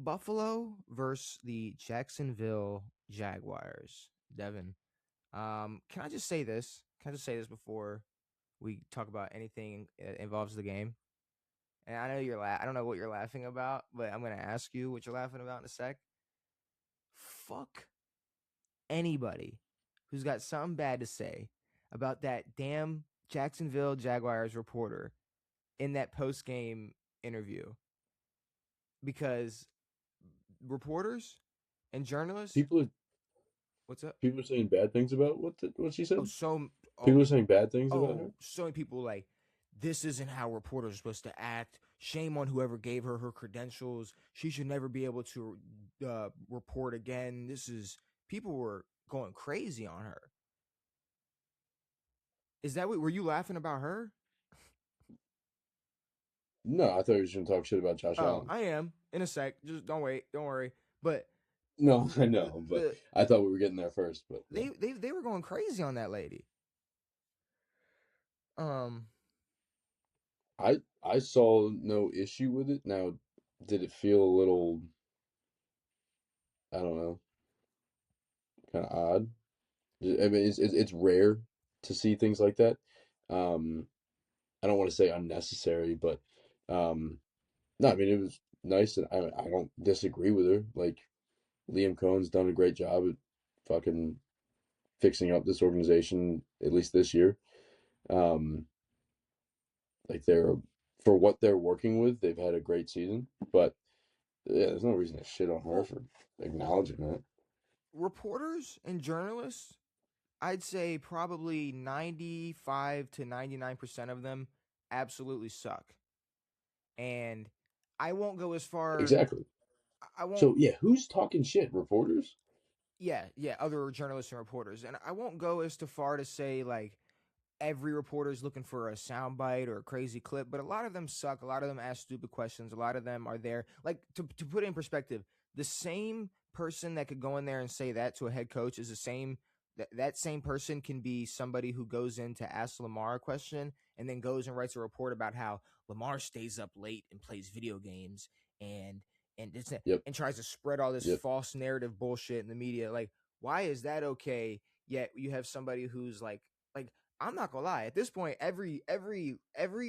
Buffalo versus the Jacksonville Jaguars. Devin, can I just say this? Can I just say this before we talk about anything that involves the game? And I know I don't know what you're laughing about, but I'm gonna ask you what you're laughing about in a sec. Fuck anybody who's got something bad to say about that damn Jacksonville Jaguars reporter in that post game interview, because reporters and journalists, People are what's up? people are saying bad things about what she Oh, said. so People oh are saying bad things about oh, her. so many people like this isn't how reporters are supposed to act. Shame on whoever gave her credentials. She should never be able to report again. This is People were going crazy on her. Is that what were you laughing about her? No, I thought you were going to talk shit about Josh Oh, Allen. I am in a sec. Just don't wait. Don't worry. But No, I the, know, but the I thought we were getting there first. But yeah, they were going crazy on that lady. Um, I saw no issue with it. Now, did it feel a little, I don't know, kind of odd? I mean, it's rare to see things like that. Um, I don't want to say unnecessary, but no, I mean it was nice, and I don't disagree with her. Like Liam Cohen's done a great job at fucking fixing up this organization, at least this year. Um, like they're for what they're working with, they've had a great season. But yeah, there's no reason to shit on her well, for acknowledging that. reporters and journalists, I'd say probably 95 to 99% of them absolutely suck. And I won't go as far. Exactly. I won't. So yeah, who's talking shit? Reporters? Yeah, other journalists and reporters, and I won't go as too far to say like every reporter is looking for a soundbite or a crazy clip, but a lot of them suck. A lot of them ask stupid questions. A lot of them are there. Like to put it in perspective, the same person that could go in there and say that to a head coach is the same that same person can be somebody who goes in to ask Lamar a question and then goes and writes a report about how Lamar stays up late and plays video games and and Yep. and tries to spread all this Yep. false narrative bullshit in the media. Like, why is that okay? Yet you have somebody who's like I'm not gonna lie. At this point, every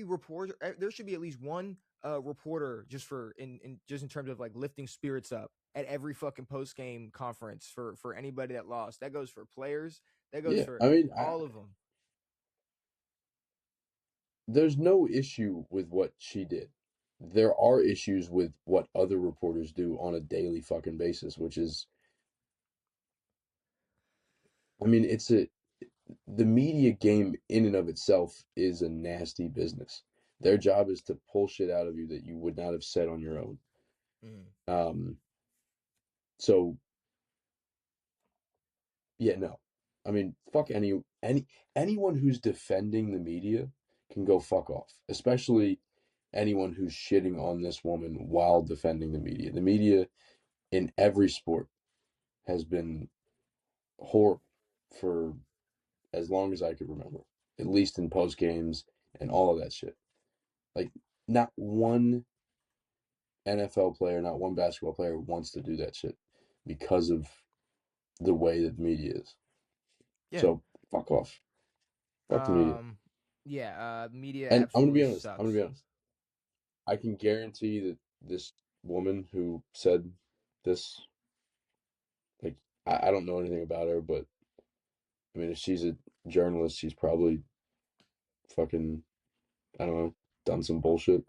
reporter, there should be at least one reporter just for in just in terms of like lifting spirits up at every fucking post game conference for anybody that lost. That goes for players. That goes Yeah. for I mean, all of them. there's no issue with what she did. There are issues with what other reporters do on a daily fucking basis, which is, I mean, the media game in and of itself is a nasty business. Their job is to pull shit out of you that you would not have said on your own. Mm. Um, so yeah, no. I mean, fuck anyone who's defending the media can go fuck off, especially anyone who's shitting on this woman while defending the media. The media in every sport has been horrible for as long as I could remember, at least in post games and all of that shit. Like, not one NFL player, not one basketball player wants to do that shit because of the way that the media is. Yeah. So, fuck off. Fuck the media. Um. Yeah. Media And I'm gonna absolutely be honest. I'm gonna sucks. be honest. I can guarantee that this woman who said this, like, I don't know anything about her, but I mean, if she's a journalist, she's probably fucking, I don't know, done some bullshit.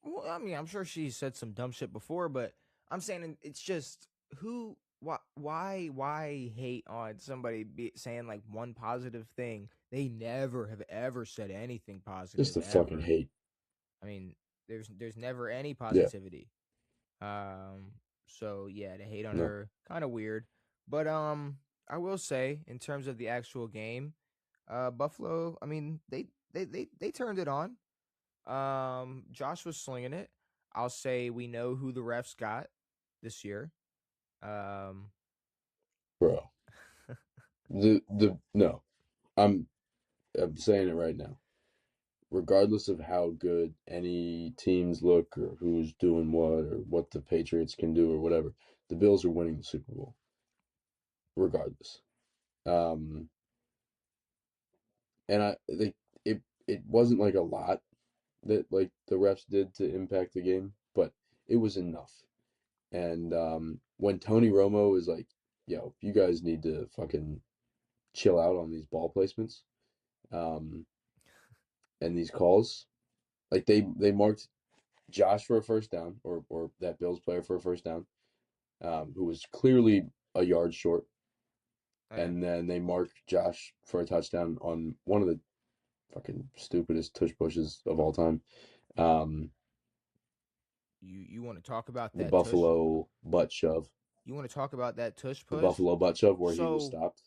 Well, I mean, I'm sure she said some dumb shit before, but I'm saying it's just who, why hate on somebody saying like one positive thing? They never have ever said anything Just positive the fucking ever. hate. I mean, there's never any Yeah, positivity. Um, so yeah, to hate on no. her, kind of weird. But I will say in terms of the actual game, Buffalo, I mean, they turned it on. Josh was slinging it. I'll say we know who the refs got this year. Um, Bro. No. I'm I'm saying it right now. regardless of how good any teams look or who's doing what or what the Patriots can do or whatever, the Bills are winning the Super Bowl regardless. Um, and I think it wasn't like a lot that like the refs did to impact the game, but it was enough. And when Tony Romo is like, "Yo, you guys need to fucking chill out on these ball placements um, and these calls," like they marked Josh for a first down, or that Bills player for a first down, who was clearly a yard short, Oh yeah, and then they marked Josh for a touchdown on one of the fucking stupidest tush pushes of all time. Um, you want to talk about the that tush? Buffalo butt shove, You want to talk about that tush the push? Buffalo butt shove where he was So stopped.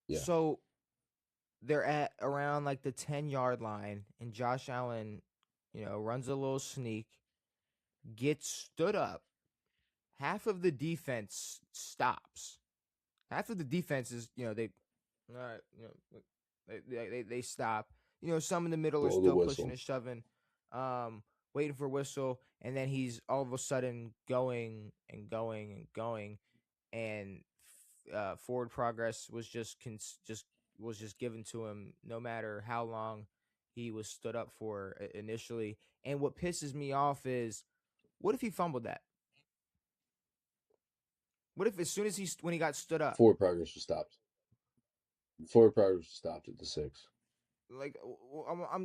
Yeah, so they're at around like the 10-yard line, and Josh Allen, runs a little sneak, gets stood up. Half of the defense stops. Half of the defense is, they, all right, they stop. Some in the middle are blow the still pushing whistle. and shoving, waiting for a whistle, and then he's all of a sudden going and going and going, and forward progress was just given to him, no matter how long he was stood up for initially. And what pisses me off is, what if he fumbled that? What if as soon as when he got stood up, Forward progress was stopped. Forward progress was stopped at the 6. like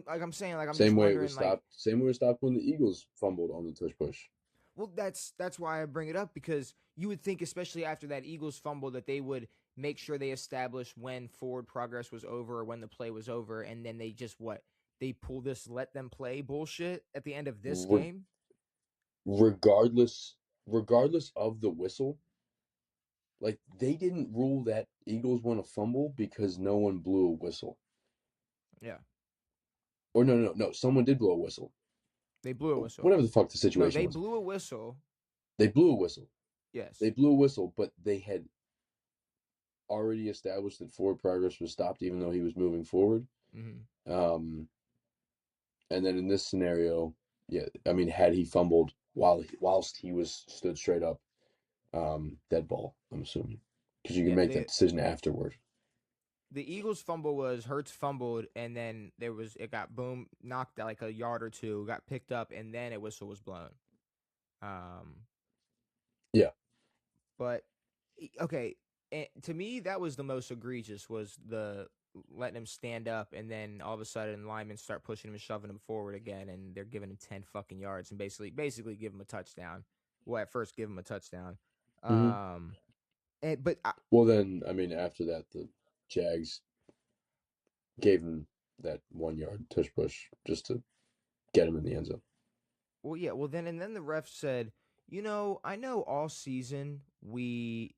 I'm saying, like I'm just Same way it was wondering, like, stopped. Same way it was stopped when the Eagles fumbled on the tush push. well, that's why I bring it up, because you would think, especially after that Eagles fumble, that they would make sure they establish when forward progress was over or when the play was over, and then they just they pull this let them play bullshit at the end of this Re- game. regardless of the whistle, like they didn't rule that Eagles won a fumble because no one blew a whistle. Yeah, Or no, someone did blow a whistle. they blew a whistle. Whatever the fuck the No, situation they was, blew a whistle. they blew a whistle. They Yes. blew a whistle, but they had already established that forward progress was stopped, even though he was moving forward. Mm-hmm. Um, and then in this scenario, yeah, I mean, had he fumbled whilst he was stood straight up, dead ball, I'm assuming, because you can Yeah. make that decision afterward. The Eagles' fumble was Hurts fumbled, and then it got boom knocked out like a yard or two, got picked up, and then a whistle was blown. Um, Yeah. but okay, to me that was the most egregious, was the letting him stand up, and then all of a sudden linemen start pushing him and shoving him forward again, and they're giving him 10 fucking yards and basically give him a touchdown. Well, at first give him a touchdown. Mm-hmm. Um, and but Well, then, I mean, after that, the Jags gave him that 1 yard tush push just to get him in the end zone. Well, yeah. Well, then the ref said, I know all season when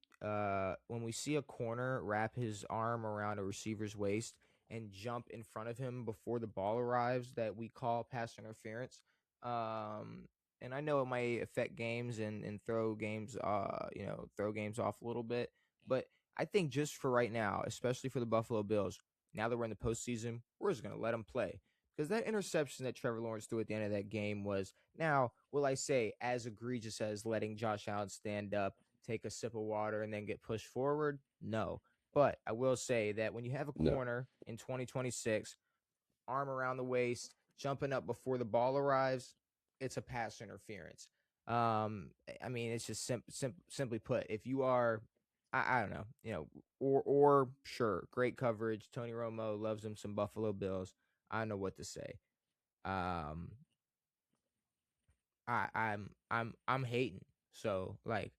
we see a corner wrap his arm around a receiver's waist and jump in front of him before the ball arrives, that we call pass interference. Um, and I know it might affect games and throw games off a little bit, but I think just for right now, especially for the Buffalo Bills, now that we're in the postseason, we're just gonna let them play, because that interception that Trevor Lawrence threw at the end of that game was, now, will I say, as egregious as letting Josh Allen stand up, take a sip of water, and then get pushed forward? No. But I will say that when you have a No. corner in 2026, arm around the waist, jumping up before the ball arrives, it's a pass interference. I mean, it's just simply put, if you are, I don't know, or sure, great coverage. Tony Romo loves him some Buffalo Bills. I don't know what to say. Um, I'm hating. So like,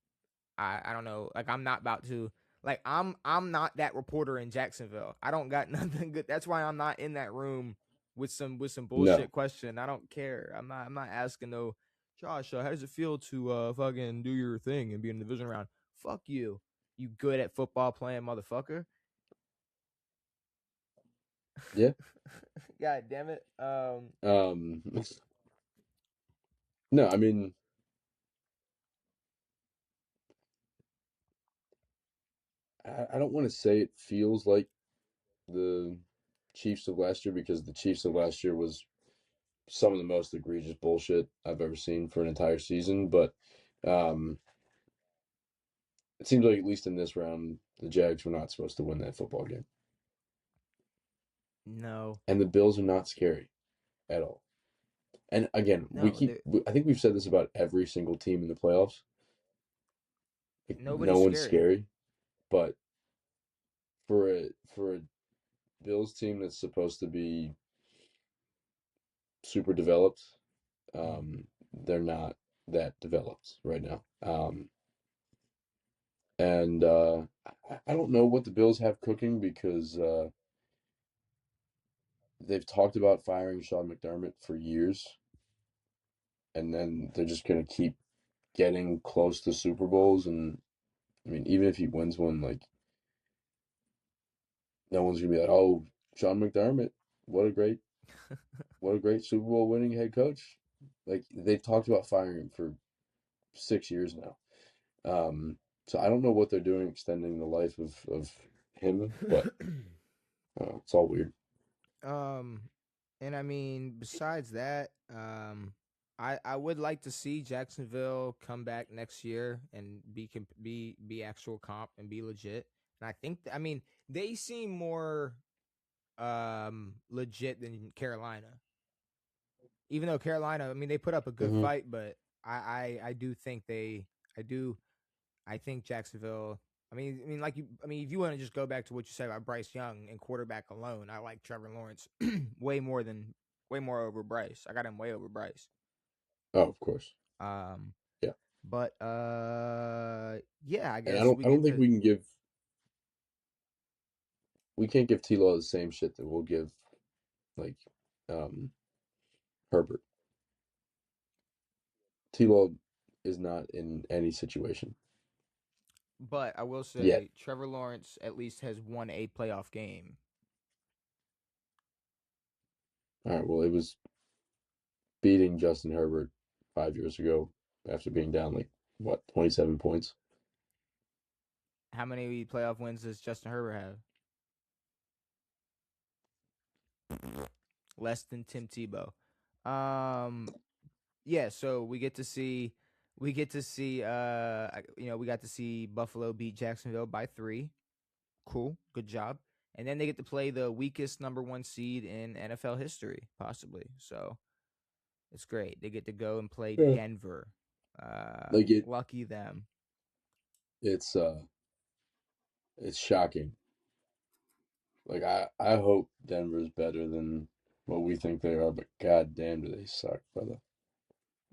I don't know. Like, I'm not about to, like, I'm not that reporter in Jacksonville. I don't got nothing good. That's why I'm not in that room with some bullshit No. question. I don't care. I'm not asking no, Josh, how does it feel to fucking do your thing and be in the division round? Fuck you. You good at football playing motherfucker. Yeah. God damn it. Um, no, I mean, I don't want to say it feels like the Chiefs of last year because the Chiefs of last year was some of the most egregious bullshit I've ever seen for an entire season. But um, it seems like at least in this round, the Jags were not supposed to win that football game, No, and the Bills are not scary at all. And again, no, I think we've said this about every single team in the playoffs. Like, no nobody's one's scary. scary, but for a Bills team that's supposed to be super developed, Mm. they're not that developed right now. And I don't know what the Bills have cooking because they've talked about firing Sean McDermott for years, and then they're just going to keep getting close to Super Bowls. And I mean, even if he wins one, like no one's gonna be like, "Oh, Sean McDermott, what a great, what a great Super Bowl winning head coach." Like they've talked about firing him for 6 years now. Um, so I don't know what they're doing extending the life of him, but it's all weird. um, and I mean, besides that, I would like to see Jacksonville come back next year and be actual comp and be legit. And I think I mean they seem more legit than Carolina. Even though Carolina, I mean, they put up a good Hmm. fight, but I do think I do I think Jacksonville. Like I mean, if you want to just go back to what you said about Bryce Young and quarterback alone, I like Trevor Lawrence way more over Bryce. I got him way over Bryce. Oh, of course, Um, yeah. but yeah, I And guess we I don't get think to. we can't give T-Law the same shit that we'll give like um Herbert. T-Law is not in any situation But I will yet. say Trevor Lawrence at least has won a playoff game. All right, well, it was beating Justin Herbert 5 years ago after being down like what 27 points. How many playoff wins does Justin Herbert have? Less than Tim Tebow. Um, yeah, so we get to see we got to see Buffalo beat Jacksonville by 3. Cool. Good job. And then they get to play the weakest number 1 seed in NFL history possibly. So, it's great. They get to go and play Yeah. Denver. Like Lucky them. it's it's shocking. Like I hope Denver's better than what we think they are, but god damn do they suck, brother.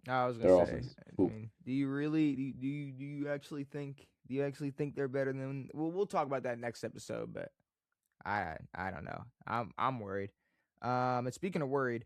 I was gonna Their say. offense is I poop. mean, do you actually think they're better than? Well, we'll talk about that next episode. But I don't know. I'm worried. And speaking of worried,